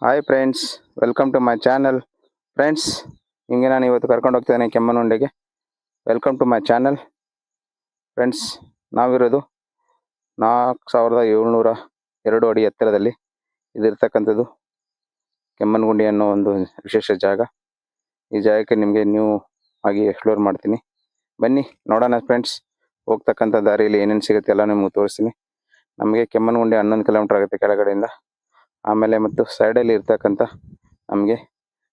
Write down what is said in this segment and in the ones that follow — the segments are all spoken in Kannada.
Hi friends, welcome to my channel. Friends, ಹಿಂಗೆ ನಾನು ಇವತ್ತು ಕರ್ಕೊಂಡು ಹೋಗ್ತಿದ್ದೇನೆ ಕೆಮ್ಮಣ್ಣುಂಡೆಗೆ. Welcome to my channel. Friends, ನಾವಿರೋದು 4702 ಅಡಿ ಎತ್ತರದಲ್ಲಿ ಇದಿರ್ತಕ್ಕಂಥದ್ದು ಕೆಮ್ಮಣ್ಣುಗುಂಡಿ ಅನ್ನೋ ಒಂದು ವಿಶೇಷ ಜಾಗ. ಈ ಜಾಗಕ್ಕೆ ನಿಮಗೆ ನ್ಯೂ ಆಗಿ ಎಕ್ಸ್ಪ್ಲೋರ್ ಮಾಡ್ತೀನಿ. ಬನ್ನಿ ನೋಡೋಣ ಫ್ರೆಂಡ್ಸ್. ಹೋಗ್ತಕ್ಕಂಥ ದಾರಿಯಲ್ಲಿ ಏನೇನು ಸಿಗುತ್ತೆ ಎಲ್ಲ ನಿಮ್ಗೆ ತೋರಿಸ್ತೀನಿ. ನಮಗೆ ಕೆಮ್ಮಣ್ಣುಗುಂಡಿ 11 ಕಿಲೋಮೀಟರ್ ಆಗುತ್ತೆ ಕೆಳಗಡೆಯಿಂದ. ಆಮೇಲೆ ಮತ್ತು ಸೈಡಲ್ಲಿ ಇರ್ತಕ್ಕಂಥ ನಮಗೆ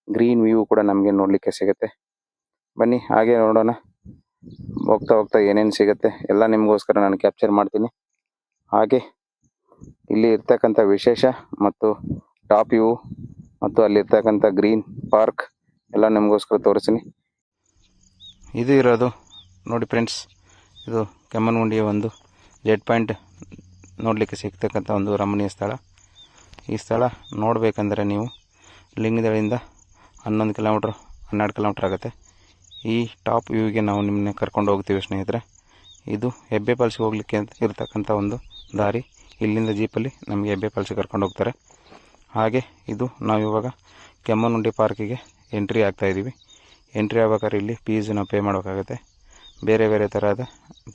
ಗ್ರೀನ್ ವ್ಯೂ ಕೂಡ ನಮಗೆ ನೋಡಲಿಕ್ಕೆ ಸಿಗುತ್ತೆ. ಬನ್ನಿ ಹಾಗೆ ನೋಡೋಣ. ಹೋಗ್ತಾ ಹೋಗ್ತಾ ಏನೇನು ಸಿಗುತ್ತೆ ಎಲ್ಲ ನಿಮಗೋಸ್ಕರ ನಾನು ಕ್ಯಾಪ್ಚರ್ ಮಾಡ್ತೀನಿ. ಹಾಗೆ ಇಲ್ಲಿ ಇರ್ತಕ್ಕಂಥ ವಿಶೇಷ ಮತ್ತು ಟಾಪ್ ವ್ಯೂ ಮತ್ತು ಅಲ್ಲಿರ್ತಕ್ಕಂಥ ಗ್ರೀನ್ ಪಾರ್ಕ್ ಎಲ್ಲ ನಿಮಗೋಸ್ಕರ ತೋರಿಸ್ತೀನಿ. ಇದು ಇರೋದು ನೋಡಿ ಫ್ರೆಂಡ್ಸ್, ಇದು ಕೆಮ್ಮಣ್ಣುಗುಂಡಿಯ ಒಂದು ಜೆಡ್ ಪಾಯಿಂಟ್ ನೋಡಲಿಕ್ಕೆ ಸಿಗ್ತಕ್ಕಂಥ ಒಂದು ರಮಣೀಯ ಸ್ಥಳ. ಈ ಸ್ಥಳ ನೋಡಬೇಕಂದ್ರೆ ನೀವು ಲಿಂಗದಳ್ಳಿಯಿಂದ 11 ಕಿಲೋಮೀಟರ್ ಆಗುತ್ತೆ. ಈ ಟಾಪ್ ವ್ಯೂಗೆ ನಾವು ನಿಮ್ಮನ್ನ ಕರ್ಕೊಂಡು ಹೋಗ್ತೀವಿ ಸ್ನೇಹಿತರೆ. ಇದು ಹೆಬ್ಬೆ ಫಾಲ್ಸ್ಗೆ ಹೋಗ್ಲಿಕ್ಕೆ ಇರತಕ್ಕಂಥ ಒಂದು ದಾರಿ. ಇಲ್ಲಿಂದ ಜೀಪಲ್ಲಿ ನಮಗೆ ಹೆಬ್ಬೆ ಫಾಲ್ಸ್ಗೆ ಕರ್ಕೊಂಡು ಹೋಗ್ತಾರೆ. ಹಾಗೆ ಇದು ನಾವು ಇವಾಗ ಕೆಮ್ಮಣ್ಣುಗುಂಡಿ ಪಾರ್ಕಿಗೆ ಎಂಟ್ರಿ ಆಗ್ತಾಯಿದ್ದೀವಿ. ಎಂಟ್ರಿ ಆಗ್ಬೇಕಾದ್ರೆ ಇಲ್ಲಿ ಫೀಸು ನಾವು ಪೇ ಮಾಡಬೇಕಾಗುತ್ತೆ. ಬೇರೆ ಬೇರೆ ಥರದ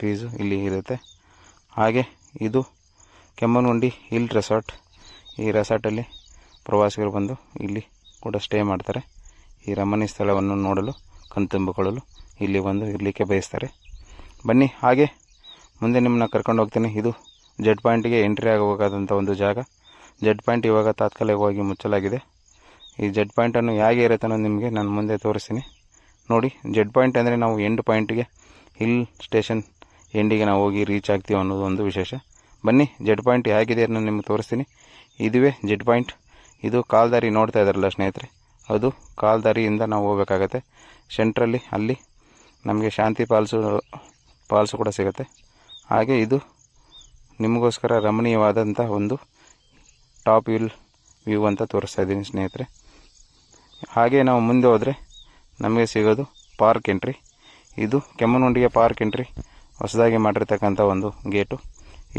ಫೀಸು ಇಲ್ಲಿ ಇರುತ್ತೆ. ಹಾಗೆ ಇದು ಕೆಮ್ಮಣ್ಣುಗುಂಡಿ ಹಿಲ್ ರೆಸಾರ್ಟ್. ಈ ರೆಸಾರ್ಟಲ್ಲಿ ಪ್ರವಾಸಿಗರು ಬಂದು ಇಲ್ಲಿ ಕೂಡ ಸ್ಟೇ ಮಾಡ್ತಾರೆ. ಈ ರಮಣೀಯ ಸ್ಥಳವನ್ನು ನೋಡಲು ಕಣ್ತುಂಬಿಕೊಳ್ಳಲು ಇಲ್ಲಿ ಬಂದು ಇರಲಿಕ್ಕೆ ಬಯಸ್ತಾರೆ. ಬನ್ನಿ ಹಾಗೆ ಮುಂದೆ ನಿಮ್ಮನ್ನ ಕರ್ಕೊಂಡು ಹೋಗ್ತೀನಿ. ಇದು ಜೆಡ್ ಪಾಯಿಂಟಿಗೆ ಎಂಟ್ರಿ ಆಗಬೇಕಾದಂಥ ಒಂದು ಜಾಗ. ಜೆಡ್ ಪಾಯಿಂಟ್ ಇವಾಗ ತಾತ್ಕಾಲಿಕವಾಗಿ ಮುಚ್ಚಲಾಗಿದೆ. ಈ ಜೆಡ್ ಪಾಯಿಂಟನ್ನು ಹೇಗೆ ಇರುತ್ತೆ ಅನ್ನೋದು ನಿಮಗೆ ನಾನು ಮುಂದೆ ತೋರಿಸ್ತೀನಿ. ನೋಡಿ, ಜೆಡ್ ಪಾಯಿಂಟ್ ಅಂದರೆ ನಾವು ಎಂಡ್ ಪಾಯಿಂಟಿಗೆ ಹಿಲ್ ಸ್ಟೇಷನ್ ಎಂಡಿಗೆ ನಾವು ಹೋಗಿ ರೀಚ್ ಆಗ್ತೀವಿ ಅನ್ನೋದು ಒಂದು ವಿಶೇಷ. ಬನ್ನಿ, ಜೆಡ್ ಪಾಯಿಂಟ್ ಹೇಗಿದೆ ಅನ್ನೋದು ನಿಮಗೆ ತೋರಿಸ್ತೀನಿ. ಇದುವೇ ಜೆಡ್ ಪಾಯಿಂಟ್. ಇದು ಕಾಲ್ದಾರಿ ನೋಡ್ತಾ ಇದ್ದಾರಲ್ಲ ಸ್ನೇಹಿತರೆ, ಅದು ಕಾಲ್ದಾರಿಯಿಂದ ನಾವು ಹೋಗಬೇಕಾಗತ್ತೆ. ಸೆಂಟ್ರಲ್ಲಿ ಅಲ್ಲಿ ನಮಗೆ ಶಾಂತಿ ಫಾಲ್ಸು ಕೂಡ ಸಿಗುತ್ತೆ. ಹಾಗೆ ಇದು ನಿಮಗೋಸ್ಕರ ರಮಣೀಯವಾದಂಥ ಒಂದು ಟಾಪ್ ವ್ಯೂ ಅಂತ ತೋರಿಸ್ತಾ ಇದ್ದೀನಿ ಸ್ನೇಹಿತರೆ. ಹಾಗೆ ನಾವು ಮುಂದೆ ಹೋದರೆ ನಮಗೆ ಸಿಗೋದು ಪಾರ್ಕ್ ಎಂಟ್ರಿ. ಇದು ಕೆಮ್ಮಣ್ಣುಗುಂಡಿಗೆ ಪಾರ್ಕ್ ಎಂಟ್ರಿ ಹೊಸದಾಗಿ ಮಾಡಿರ್ತಕ್ಕಂಥ ಒಂದು ಗೇಟು.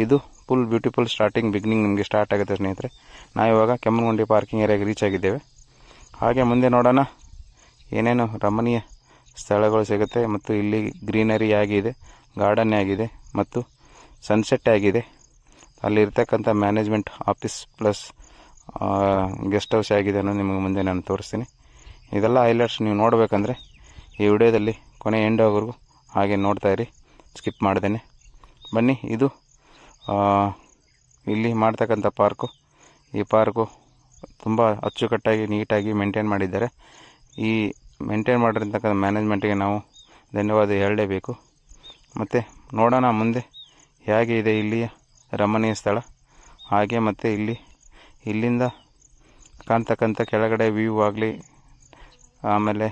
ಇದು ಫುಲ್ ಬ್ಯೂಟಿಫುಲ್ ಬಿಗಿನಿಂಗ್ ನಿಮಗೆ ಸ್ಟಾರ್ಟ್ ಆಗುತ್ತೆ ಸ್ನೇಹಿತರೆ. ನಾವಿವಾಗ ಕೆಮ್ಮಣ್ಣುಗುಂಡಿ ಪಾರ್ಕಿಂಗ್ ಏರಿಯಾಗೆ ರೀಚ್ ಆಗಿದ್ದೇವೆ. ಹಾಗೆ ಮುಂದೆ ನೋಡೋಣ ಏನೇನು ರಮಣೀಯ ಸ್ಥಳಗಳು ಸಿಗುತ್ತೆ ಮತ್ತು ಇಲ್ಲಿ ಗ್ರೀನರಿ ಆಗಿದೆ, ಗಾರ್ಡನ್ ಆಗಿದೆ ಮತ್ತು ಸನ್ಸೆಟ್ ಆಗಿದೆ. ಅಲ್ಲಿರ್ತಕ್ಕಂಥ management office plus guest house ಆಗಿದೆ ಅನ್ನೋ ನಿಮಗೆ ಮುಂದೆ ನಾನು ತೋರಿಸ್ತೀನಿ. ಇದೆಲ್ಲ ಹೈಲೈಟ್ಸ್ ನೀವು ನೋಡಬೇಕಂದ್ರೆ ಈ ವಿಡಿಯೋದಲ್ಲಿ ಕೊನೆ ಎಂಡವರೆಗೂ ಹಾಗೆ ನೋಡ್ತಾ ಇರಿ, ಸ್ಕಿಪ್ ಮಾಡ್ದೇನೆ. ಬನ್ನಿ, ಇದು ಇಲ್ಲಿ ಮಾಡ್ತಕ್ಕಂಥ ಪಾರ್ಕು. ಈ ಪಾರ್ಕು ತುಂಬ ಅಚ್ಚುಕಟ್ಟಾಗಿ ನೀಟಾಗಿ ಮೇಂಟೈನ್ ಮಾಡಿದ್ದಾರೆ. ಈ ಮೇಂಟೈನ್ ಮಾಡಿರ್ತಕ್ಕಂಥ ಮ್ಯಾನೇಜ್ಮೆಂಟಿಗೆ ನಾವು ಧನ್ಯವಾದ ಹೇಳಲೇಬೇಕು. ಮತ್ತು ನೋಡೋಣ ಮುಂದೆ ಹೇಗೆ ಇದೆ ಇಲ್ಲಿಯ ರಮಣೀಯ ಸ್ಥಳ. ಹಾಗೆ ಮತ್ತು ಇಲ್ಲಿಂದ ಕಾಣ್ತಕ್ಕಂಥ ಕೆಳಗಡೆ ವ್ಯೂ ಆಗಲಿ ಆಮೇಲೆ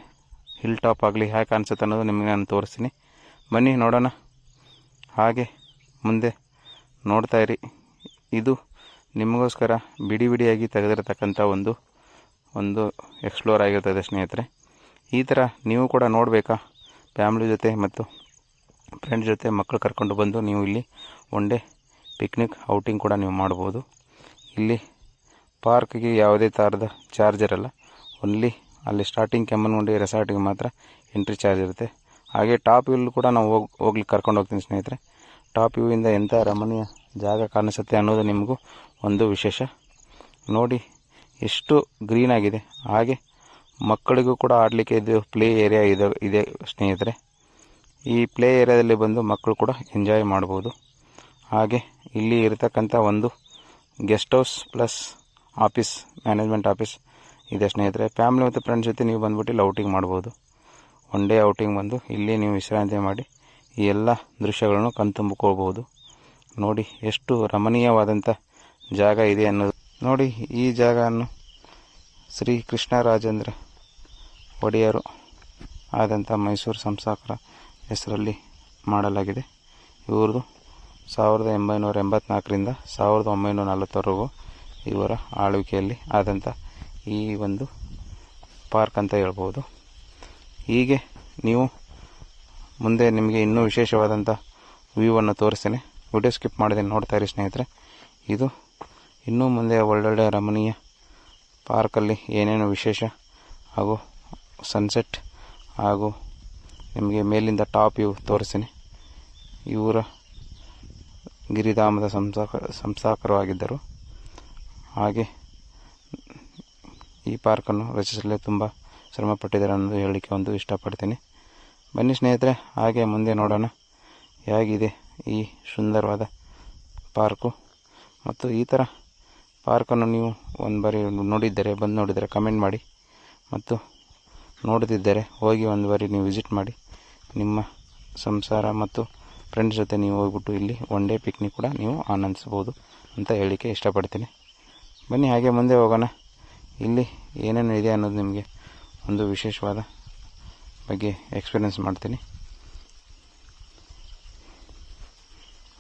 ಹಿಲ್ ಟಾಪ್ ಆಗಲಿ ಹೇಗೆ ಕಾಣಿಸುತ್ತೆ ಅನ್ನೋದು ನಿಮಗೆ ನಾನು ತೋರಿಸ್ತೀನಿ. ಬನ್ನಿ ನೋಡೋಣ. ಹಾಗೆ ಮುಂದೆ ನೋಡ್ತಾ ಇರಿ. ಇದು ನಿಮಗೋಸ್ಕರ ಬಿಡಿಯಾಗಿ ತೆಗೆದಿರತಕ್ಕಂಥ ಒಂದು ಎಕ್ಸ್ಪ್ಲೋರ್ ಆಗಿರ್ತದೆ ಸ್ನೇಹಿತರೆ. ಈ ಥರ ನೀವು ಕೂಡ ನೋಡಬೇಕಾ, ಫ್ಯಾಮಿಲಿ ಜೊತೆ ಮತ್ತು ಫ್ರೆಂಡ್ಸ್ ಜೊತೆ ಮಕ್ಕಳು ಕರ್ಕೊಂಡು ಬಂದು ನೀವು ಇಲ್ಲಿ ಒನ್ ಡೇ ಪಿಕ್ನಿಕ್ ಔಟಿಂಗ್ ಕೂಡ ನೀವು ಮಾಡ್ಬೋದು. ಇಲ್ಲಿ ಪಾರ್ಕಿಗೆ ಯಾವುದೇ ಥರದ ಚಾರ್ಜ್ ಇರಲ್ಲ. ಓನ್ಲಿ ಅಲ್ಲಿ ಸ್ಟಾರ್ಟಿಂಗ್ ಕೆಮ್ಮಣ್ಣುಗುಂಡಿ ರೆಸಾರ್ಟಿಗೆ ಮಾತ್ರ ಎಂಟ್ರಿ ಚಾರ್ಜ್ ಇರುತ್ತೆ. ಹಾಗೆ ಟಾಪ್ ವ್ಯೂ ಕೂಡ ನಾವು ಹೋಗ್ಲಿಕ್ಕೆ ಕರ್ಕೊಂಡು ಹೋಗ್ತೀನಿ ಸ್ನೇಹಿತರೆ. ಟಾಪ್ ವ್ಯೂವಿಂದ ಎಂಥ ರಮಣೀಯ ಜಾಗ ಕಾಣಿಸುತ್ತೆ ಅನ್ನೋದು ನಿಮಗೂ ಒಂದು ವಿಶೇಷ. ನೋಡಿ ಎಷ್ಟು ಗ್ರೀನ್ ಆಗಿದೆ. ಹಾಗೆ ಮಕ್ಕಳಿಗೂ ಕೂಡ ಆಡಲಿಕ್ಕೆ ಇದು ಪ್ಲೇ ಏರಿಯಾ ಇದೆ ಸ್ನೇಹಿತರೆ. ಈ ಪ್ಲೇ ಏರಿಯಾದಲ್ಲಿ ಬಂದು ಮಕ್ಕಳು ಕೂಡ ಎಂಜಾಯ್ ಮಾಡ್ಬೋದು. ಹಾಗೆ ಇಲ್ಲಿ ಇರತಕ್ಕಂಥ ಒಂದು guest house plus office, management office ಇದೆ ಸ್ನೇಹಿತರೆ. ಫ್ಯಾಮಿಲಿ ಮತ್ತು ಫ್ರೆಂಡ್ಸ್ ಜೊತೆ ನೀವು ಬಂದುಬಿಟ್ಟು ಇಲ್ಲಿ ಔಟಿಂಗ್ ಮಾಡ್ಬೋದು. ಒನ್ ಡೇ ಔಟಿಂಗ್ ಬಂದು ಇಲ್ಲಿ ನೀವು ವಿಶ್ರಾಂತಿ ಮಾಡಿ ಈ ಎಲ್ಲ ದೃಶ್ಯಗಳನ್ನು ಕಣ್ತುಂಬಿಕೊಳ್ಬೋದು. ನೋಡಿ ಎಷ್ಟು ರಮಣೀಯವಾದಂಥ ಜಾಗ ಇದೆ ಅನ್ನೋದು. ನೋಡಿ, ಈ ಜಾಗವನ್ನು ಶ್ರೀ ಕೃಷ್ಣರಾಜೇಂದ್ರ ಒಡೆಯರು ಆದಂಥ ಮೈಸೂರು ಸಂಸ್ಥಾಪಕರ ಹೆಸರಲ್ಲಿ ಮಾಡಲಾಗಿದೆ. ಇವ್ರದ್ದು 1884ರಿಂದ 1940ವರೆಗೂ ಇವರ ಆಳ್ವಿಕೆಯಲ್ಲಿ ಆದಂಥ ಈ ಒಂದು ಪಾರ್ಕ್ ಅಂತ ಹೇಳ್ಬೋದು. ಹೀಗೆ ನೀವು ಮುಂದೆ ನಿಮಗೆ ಇನ್ನೂ ವಿಶೇಷವಾದಂಥ ವ್ಯೂವನ್ನು ತೋರಿಸ್ತೇನೆ. ವಿಡಿಯೋ ಸ್ಕಿಪ್ ಮಾಡಿದೆ ನೋಡ್ತಾ ಇರಿ ಸ್ನೇಹಿತರೆ. ಇದು ಇನ್ನೂ ಮುಂದೆ ಒಳ್ಳೊಳ್ಳೆ ರಮಣೀಯ ಪಾರ್ಕಲ್ಲಿ ಏನೇನು ವಿಶೇಷ ಹಾಗೂ ಸನ್ಸೆಟ್ ಹಾಗೂ ನಿಮಗೆ ಮೇಲಿಂದ ಟಾಪ್ ವ್ಯೂ ತೋರಿಸ್ತೀನಿ. ಇವರ ಗಿರಿಧಾಮದ ಸಂಸ್ಥಾಪಕರಾಗಿದ್ದರು. ಹಾಗೆ ಈ ಪಾರ್ಕನ್ನು ರಚಿಸಲು ತುಂಬ ಶ್ರಮಪಟ್ಟಿದ್ದಾರೆ ಅನ್ನೋದು ಹೇಳಲಿಕ್ಕೆ ಒಂದು ಇಷ್ಟಪಡ್ತೀನಿ. ಬನ್ನಿ ಸ್ನೇಹಿತರೆ, ಹಾಗೆ ಮುಂದೆ ನೋಡೋಣ ಹೇಗಿದೆ ಈ ಸುಂದರವಾದ ಪಾರ್ಕು. ಮತ್ತು ಈ ಥರ ಪಾರ್ಕನ್ನು ನೀವು ಒಂದು ಬಾರಿ ಬಂದು ನೋಡಿದರೆ ಕಮೆಂಟ್ ಮಾಡಿ, ಮತ್ತು ನೋಡದಿದ್ದರೆ ಹೋಗಿ ಒಂದು ಬಾರಿ ನೀವು ವಿಸಿಟ್ ಮಾಡಿ. ನಿಮ್ಮ ಸಂಸಾರ ಮತ್ತು ಫ್ರೆಂಡ್ಸ್ ಜೊತೆ ನೀವು ಹೋಗ್ಬಿಟ್ಟು ಇಲ್ಲಿ ಒನ್ ಡೇ ಪಿಕ್ನಿಕ್ ಕೂಡ ನೀವು ಆನಂದಿಸ್ಬೋದು ಅಂತ ಹೇಳಲಿಕ್ಕೆ ಇಷ್ಟಪಡ್ತೀನಿ. ಬನ್ನಿ ಹಾಗೆ ಮುಂದೆ ಹೋಗೋಣ. ಇಲ್ಲಿ ಏನೇನು ಇದೆ ಅನ್ನೋದು ನಿಮಗೆ ಒಂದು ವಿಶೇಷವಾದ ಬಗ್ಗೆ ಎಕ್ಸ್ಪೀರಿಯೆನ್ಸ್ ಮಾಡ್ತೀನಿ.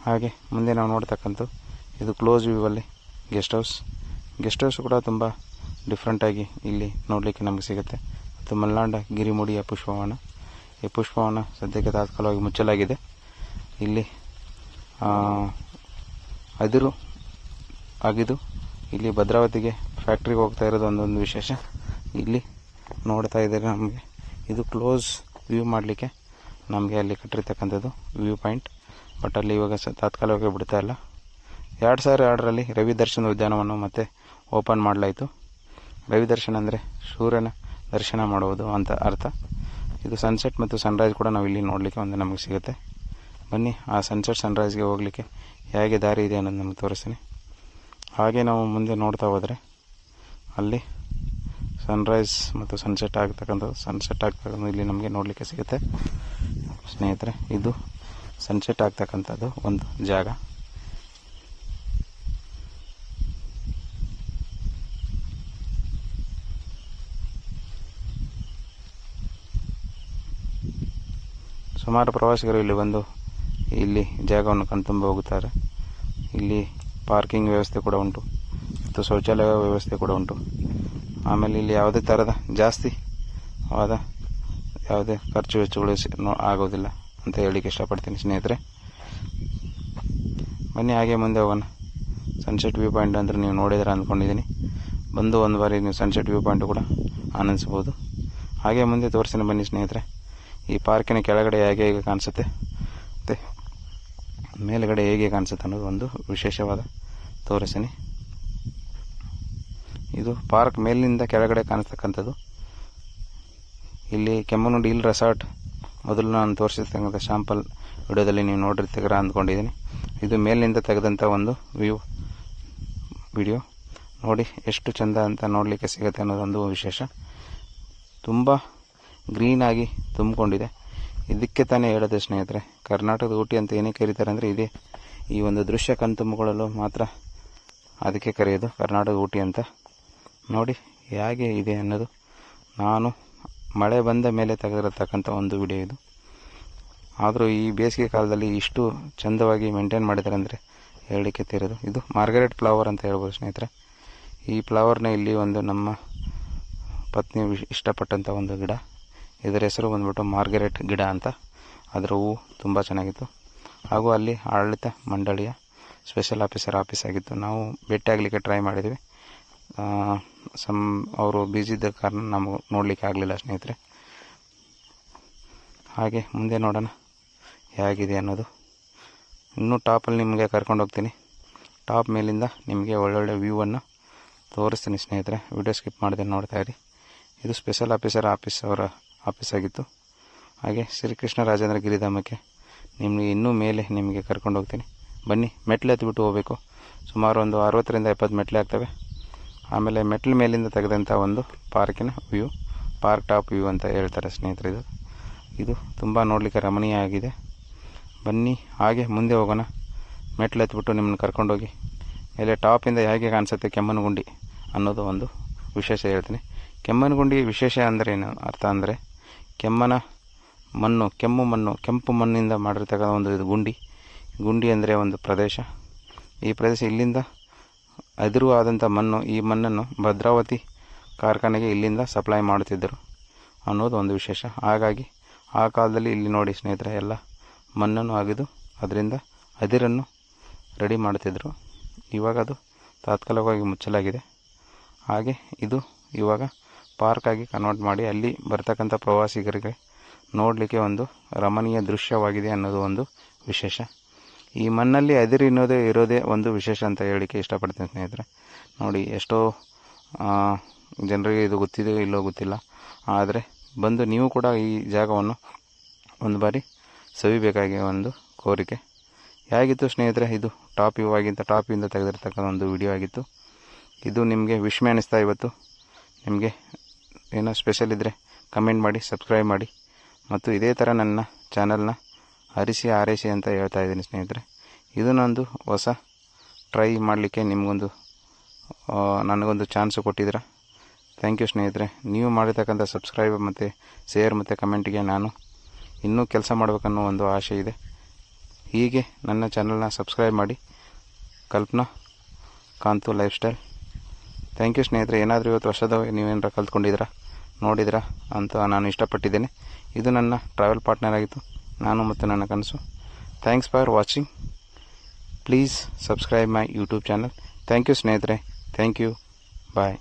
ಹಾಗೆ ಮುಂದೆ ನಾವು ನೋಡ್ತಕ್ಕಂಥ ಇದು ಕ್ಲೋಸ್ ವ್ಯೂವಲ್ಲಿ ಗೆಸ್ಟ್ ಹೌಸ್ ಕೂಡ ತುಂಬ ಡಿಫ್ರೆಂಟಾಗಿ ಇಲ್ಲಿ ನೋಡಲಿಕ್ಕೆ ನಮಗೆ ಸಿಗುತ್ತೆ. ಮತ್ತು ಮಲೆನಾಡ ಗಿರಿಮುಡಿಯ ಪುಷ್ಪವನ, ಈ ಪುಷ್ಪವನ ಸದ್ಯಕ್ಕೆ ತಾತ್ಕಾಲಿಕವಾಗಿ ಮುಚ್ಚಲಾಗಿದೆ. ಇಲ್ಲಿ ಅದಿರು ಆಗಿದ್ದು ಇಲ್ಲಿ ಭದ್ರಾವತಿಗೆ ಫ್ಯಾಕ್ಟ್ರಿಗೆ ಹೋಗ್ತಾ ಇರೋದು ಒಂದೊಂದು ವಿಶೇಷ. ಇಲ್ಲಿ ನೋಡ್ತಾ ಇದ್ದಾರೆ, ನಮಗೆ ಇದು ಕ್ಲೋಸ್ ವ್ಯೂ ಮಾಡಲಿಕ್ಕೆ ನಮಗೆ ಅಲ್ಲಿ ಕಟ್ಟಿರ್ತಕ್ಕಂಥದ್ದು ವ್ಯೂ ಪಾಯಿಂಟ್. ಬಟ್ ಅಲ್ಲಿ ಇವಾಗ ತಾತ್ಕಾಲಿಕವಾಗಿ ಬಿಡ್ತಾ ಇಲ್ಲ. 2002ರಲ್ಲಿ ರವಿ ದರ್ಶನ ಉದ್ಯಾನವನ್ನು ಮತ್ತೆ ಓಪನ್ ಮಾಡಲಾಯಿತು. ರವಿ ದರ್ಶನ ಅಂದರೆ ಸೂರ್ಯನ ದರ್ಶನ ಮಾಡುವುದು ಅಂತ ಅರ್ಥ. ಇದು ಸನ್ಸೆಟ್ ಮತ್ತು ಸನ್ರೈಸ್ ಕೂಡ ನಾವು ಇಲ್ಲಿ ನೋಡಲಿಕ್ಕೆ ಒಂದು ನಮಗೆ ಸಿಗುತ್ತೆ. ಬನ್ನಿ ಆ ಸನ್ಸೆಟ್ ಸನ್ರೈಸ್ಗೆ ಹೋಗಲಿಕ್ಕೆ ಹೇಗೆ ದಾರಿ ಇದೆ ಅನ್ನೋದು ನಮಗೆ ತೋರಿಸ್ತೀನಿ. ಹಾಗೆ ನಾವು ಮುಂದೆ ನೋಡ್ತಾ ಹೋದರೆ ಅಲ್ಲಿ ಸನ್ರೈಸ್ ಮತ್ತು ಸನ್ಸೆಟ್ ಆಗ್ತಕ್ಕಂಥದ್ದು ಇಲ್ಲಿ ನಮಗೆ ನೋಡಲಿಕ್ಕೆ ಸಿಗುತ್ತೆ ಸ್ನೇಹಿತರೆ. ಇದು ಸನ್ಸೆಟ್ ಆಗ್ತಕ್ಕಂಥದ್ದು ಒಂದು ಜಾಗ. ಸುಮಾರು ಪ್ರವಾಸಿಗರು ಇಲ್ಲಿ ಬಂದು ಇಲ್ಲಿ ಜಾಗವನ್ನು ಕಣ್ತುಂಬ ಹೋಗುತ್ತಾರೆ. ಇಲ್ಲಿ ಪಾರ್ಕಿಂಗ್ ವ್ಯವಸ್ಥೆ ಕೂಡ ಉಂಟು ಮತ್ತು ಶೌಚಾಲಯ ವ್ಯವಸ್ಥೆ ಕೂಡ ಉಂಟು. ಆಮೇಲೆ ಇಲ್ಲಿ ಯಾವುದೇ ಥರದ ಜಾಸ್ತಿ ಆದ ಯಾವುದೇ ಖರ್ಚು ವೆಚ್ಚಗಳು ಆಗೋದಿಲ್ಲ ಅಂತ ಹೇಳಲಿಕ್ಕೆ ಇಷ್ಟಪಡ್ತೀನಿ ಸ್ನೇಹಿತರೆ. ಬನ್ನಿ ಹಾಗೆ ಮುಂದೆ ಹೋಗೋಣ. ಸನ್ಸೆಟ್ ವ್ಯೂ ಪಾಯಿಂಟ್ ಅಂದರೆ ನೀವು ನೋಡಿದರೆ ಅಂದ್ಕೊಂಡಿದ್ದೀನಿ. ಬಂದು ಒಂದು ಬಾರಿ ನೀವು ಸನ್ಸೆಟ್ ವ್ಯೂ ಪಾಯಿಂಟ್ ಕೂಡ ಆನಂದಿಸ್ಬೋದು. ಹಾಗೆ ಮುಂದೆ ತೋರಿಸ್ತೀನಿ ಬನ್ನಿ ಸ್ನೇಹಿತರೆ. ಈ ಪಾರ್ಕಿನ ಕೆಳಗಡೆ ಹೇಗೆ ಕಾಣಿಸುತ್ತೆ ಮತ್ತು ಮೇಲುಗಡೆ ಹೇಗೆ ಕಾಣಿಸುತ್ತೆ ಅನ್ನೋದು ಒಂದು ವಿಶೇಷವಾದ ತೋರಿಸ್ತೀನಿ. ಇದು ಪಾರ್ಕ್ ಮೇಲಿನಿಂದ ಕೆಳಗಡೆ ಕಾಣಿಸ್ತಕ್ಕಂಥದ್ದು. ಇಲ್ಲಿ ಕೆಮ್ಮಣ್ಣುಡಿ ಹಿಲ್ ರೆಸಾರ್ಟ್ ಮೊದಲು ನಾನು ತೋರಿಸಿರ್ತಕ್ಕಂಥ ಶಾಂಪಲ್ ವಿಡಿಯೋದಲ್ಲಿ ನೀವು ನೋಡಿರ್ತೀರ ಅಂದ್ಕೊಂಡಿದ್ದೀನಿ. ಇದು ಮೇಲಿನಿಂದ ತೆಗೆದಂಥ ಒಂದು ವಿಡಿಯೋ ನೋಡಿ ಎಷ್ಟು ಚೆಂದ ಅಂತ ನೋಡಲಿಕ್ಕೆ ಸಿಗುತ್ತೆ ಅನ್ನೋದೊಂದು ವಿಶೇಷ. ತುಂಬ ಗ್ರೀನಾಗಿ ತುಂಬಿಕೊಂಡಿದೆ. ಇದಕ್ಕೆ ತಾನೇ ಹೇಳೋದು ಸ್ನೇಹಿತರೆ, ಕರ್ನಾಟಕದ ಊಟಿ ಅಂತ ಏನೇ ಕರೀತಾರೆ ಅಂದರೆ ಇದೇ. ಈ ಒಂದು ದೃಶ್ಯ ಕಣ್ತುಂಬಿಕೊಳ್ಳಲು ಮಾತ್ರ ಅದಕ್ಕೆ ಕರೆಯೋದು ಕರ್ನಾಟಕದ ಊಟಿ ಅಂತ. ನೋಡಿ ಹೇಗೆ ಇದೆ ಅನ್ನೋದು. ನಾನು ಮಳೆ ಬಂದ ಮೇಲೆ ತೆಗೆದಿರತಕ್ಕಂಥ ಒಂದು ವಿಡಿಯೋ ಇದು. ಆದರೂ ಈ ಬೇಸಿಗೆ ಕಾಲದಲ್ಲಿ ಇಷ್ಟು ಚೆಂದವಾಗಿ ಮೇಂಟೈನ್ ಮಾಡಿದ್ದಾರೆ ಅಂದರೆ ಹೇಳಲಿಕ್ಕೆ ತೀರೋದು. ಇದು ಮಾರ್ಗರೆಟ್ ಫ್ಲವರ್ ಅಂತ ಹೇಳ್ಬೋದು ಸ್ನೇಹಿತರೆ. ಈ ಫ್ಲವರ್ನ ಇಲ್ಲಿ ಒಂದು ನಮ್ಮ ಪತ್ನಿ ಇಷ್ಟಪಟ್ಟಂಥ ಒಂದು ಗಿಡ. ಇದರ ಹೆಸರು ಬಂದ್ಬಿಟ್ಟು ಮಾರ್ಗರೆಟ್ ಗಿಡ ಅಂತ. ಅದರ ಹೂವು ತುಂಬ ಚೆನ್ನಾಗಿತ್ತು. ಹಾಗೂ ಅಲ್ಲಿ ಆಡಳಿತ ಮಂಡಳಿಯ ಸ್ಪೆಷಲ್ ಆಫೀಸ್ ಆಗಿತ್ತು. ನಾವು ಭೇಟಿ ಆಗಲಿಕ್ಕೆ ಟ್ರೈ ಮಾಡಿದ್ವಿ. ಅವರು ಬ್ಯುಸಿ ಇದ್ದ ಕಾರಣ ನಮಗೆ ನೋಡಲಿಕ್ಕೆ ಆಗಲಿಲ್ಲ ಸ್ನೇಹಿತರೆ. ಹಾಗೆ ಮುಂದೆ ನೋಡೋಣ ಹೇಗಿದೆ ಅನ್ನೋದು. ಇನ್ನೂ ಟಾಪಲ್ಲಿ ನಿಮಗೆ ಕರ್ಕೊಂಡು ಹೋಗ್ತೀನಿ. ಟಾಪ್ ಮೇಲಿಂದ ನಿಮಗೆ ಒಳ್ಳೊಳ್ಳೆ ವ್ಯೂವನ್ನು ತೋರಿಸ್ತೀನಿ ಸ್ನೇಹಿತರೆ. ವಿಡಿಯೋ ಸ್ಕಿಪ್ ಮಾಡದೆ ನೋಡ್ತಾ ಇರಿ. ಇದು ಸ್ಪೆಷಲ್ ಅವರ ಆಫೀಸ್ ಆಗಿತ್ತು. ಹಾಗೆ ಶ್ರೀಕೃಷ್ಣ ರಾಜೇಂದ್ರ ಗಿರಿಧಾಮಕ್ಕೆ ನಿಮಗೆ ಇನ್ನೂ ಮೇಲೆ ನಿಮಗೆ ಕರ್ಕೊಂಡು ಹೋಗ್ತೀನಿ. ಬನ್ನಿ, ಮೆಟ್ಲು ಎತ್ತಿಬಿಟ್ಟು ಹೋಗಬೇಕು. ಸುಮಾರು ಒಂದು 60ರಿಂದ 70 ಮೆಟ್ಲು ಆಗ್ತವೆ. ಆಮೇಲೆ ಮೆಟ್ಲು ಮೇಲಿಂದ ತೆಗೆದಂಥ ಒಂದು ಪಾರ್ಕಿನ ವ್ಯೂ, ಪಾರ್ಕ್ ಟಾಪ್ ವ್ಯೂ ಅಂತ ಹೇಳ್ತಾರೆ ಸ್ನೇಹಿತರೆ. ಇದು ತುಂಬ ನೋಡಲಿಕ್ಕೆ ರಮಣೀಯ ಆಗಿದೆ. ಬನ್ನಿ ಹಾಗೆ ಮುಂದೆ ಹೋಗೋಣ. ಮೆಟ್ಲು ಎತ್ತಿಬಿಟ್ಟು ನಿಮ್ಮನ್ನು ಕರ್ಕೊಂಡೋಗಿ ಮೇಲೆ ಟಾಪಿಂದ ಹೇಗೆ ಕಾಣಿಸುತ್ತೆ ಕೆಮ್ಮಣ್ಣುಗುಂಡಿ ಅನ್ನೋದು ಒಂದು ವಿಶೇಷ ಹೇಳ್ತೀನಿ. ಕೆಮ್ಮಣ್ಣುಗುಂಡಿ ವಿಶೇಷ ಅಂದರೆ ಏನು ಅರ್ಥ ಅಂದರೆ, ಕೆಂಪು ಮಣ್ಣಿಂದ ಮಾಡಿರ್ತಕ್ಕಂಥ ಒಂದು ಇದು ಗುಂಡಿ ಅಂದರೆ ಒಂದು ಪ್ರದೇಶ. ಈ ಪ್ರದೇಶ ಇಲ್ಲಿಂದ ಅದಿರು ಆದಂಥ ಮಣ್ಣು, ಈ ಮಣ್ಣನ್ನು ಭದ್ರಾವತಿ ಕಾರ್ಖಾನೆಗೆ ಇಲ್ಲಿಂದ ಸಪ್ಲೈ ಮಾಡುತ್ತಿದ್ದರು ಅನ್ನೋದು ಒಂದು ವಿಶೇಷ. ಹಾಗಾಗಿ ಆ ಕಾಲದಲ್ಲಿ ಇಲ್ಲಿ ನೋಡಿ ಸ್ನೇಹಿತರೆ, ಎಲ್ಲ ಮಣ್ಣನ್ನು ಅಗೆದು ಅದರಿಂದ ಅದಿರನ್ನು ರೆಡಿ ಮಾಡುತ್ತಿದ್ದರು. ಇವಾಗ ಅದು ತಾತ್ಕಾಲಿಕವಾಗಿ ಮುಚ್ಚಲಾಗಿದೆ. ಹಾಗೆ ಇದು ಇವಾಗ ಪಾರ್ಕಾಗಿ ಕನ್ವರ್ಟ್ ಮಾಡಿ ಅಲ್ಲಿ ಬರ್ತಕ್ಕಂಥ ಪ್ರವಾಸಿಗರಿಗೆ ನೋಡಲಿಕ್ಕೆ ಒಂದು ರಮಣೀಯ ದೃಶ್ಯವಾಗಿದೆ ಅನ್ನೋದು ಒಂದು ವಿಶೇಷ. ಈ ಮಣ್ಣಲ್ಲಿ ಅದಿರು ಇರೋದೇ ಒಂದು ವಿಶೇಷ ಅಂತ ಹೇಳಲಿಕ್ಕೆ ಇಷ್ಟಪಡ್ತೀನಿ ಸ್ನೇಹಿತರೆ. ನೋಡಿ ಎಷ್ಟೋ ಜನರಿಗೆ ಇದು ಗೊತ್ತಿದೆಯೋ ಇಲ್ಲೋ ಗೊತ್ತಿಲ್ಲ, ಆದರೆ ಬಂದು ನೀವು ಕೂಡ ಈ ಜಾಗವನ್ನು ಒಂದು ಬಾರಿ ಸವಿಬೇಕಾಗಿ ಒಂದು ಕೋರಿಕೆ. ಹೇಗಿತ್ತು ಸ್ನೇಹಿತರೆ, ಇದು ಟಾಪಿಂದ ತೆಗೆದಿರ್ತಕ್ಕಂಥ ಒಂದು ವಿಡಿಯೋ ಆಗಿತ್ತು. ಇದು ನಿಮಗೆ ವಿಸ್ಮಯ ಅನ್ನಿಸ್ತಾ ಇವತ್ತು? ನಿಮಗೆ ಏನೋ ಸ್ಪೆಷಲ್ ಇದ್ದರೆ ಕಮೆಂಟ್ ಮಾಡಿ, ಸಬ್ಸ್ಕ್ರೈಬ್ ಮಾಡಿ, ಮತ್ತು ಇದೇ ಥರ ನನ್ನ ಚಾನಲ್ನ ಆರೈಸಿ ಅಂತ ಹೇಳ್ತಾ ಇದ್ದೀನಿ ಸ್ನೇಹಿತರೆ. ಇದು ನಂದು ಹೊಸ ಟ್ರೈ ಮಾಡಲಿಕ್ಕೆ ನನಗೊಂದು ಚಾನ್ಸು ಕೊಟ್ಟಿದ್ದೀರ. ಥ್ಯಾಂಕ್ ಯು ಸ್ನೇಹಿತರೆ. ನೀವು ಮಾಡಿರ್ತಕ್ಕಂಥ ಸಬ್ಸ್ಕ್ರೈಬ್ ಮತ್ತು ಶೇರ್ ಮತ್ತು ಕಮೆಂಟಿಗೆ ನಾನು ಇನ್ನೂ ಕೆಲಸ ಮಾಡಬೇಕನ್ನೋ ಒಂದು ಆಸೆ ಇದೆ. ಹೀಗೆ ನನ್ನ ಚಾನಲ್ನ ಸಬ್ಸ್ಕ್ರೈಬ್ ಮಾಡಿ. Kalpana Kantu lifestyle. Thank you ಸ್ನೇಹಿತರೆ. ಏನಾದರೂ ಇವತ್ತು ಹೊಸದು ನೀವೇನಾರ ಕಲ್ತ್ಕೊಂಡಿದ್ದೀರಾ, ನೋಡಿದಿರಾ ಅಂತ ನಾನು ಇಷ್ಟಪಟ್ಟಿದ್ದೇನೆ. ಇದು ನನ್ನ ಟ್ರಾವೆಲ್ ಪಾರ್ಟ್ನರ್ ಆಗಿತ್ತು, ನಾನು ಮತ್ತು ನನ್ನ ಕನಸು. Thanks for watching. Please subscribe my YouTube channel. Thank you ಸ್ನೇಹಿತರೆ. Thank you. ಬಾಯ್.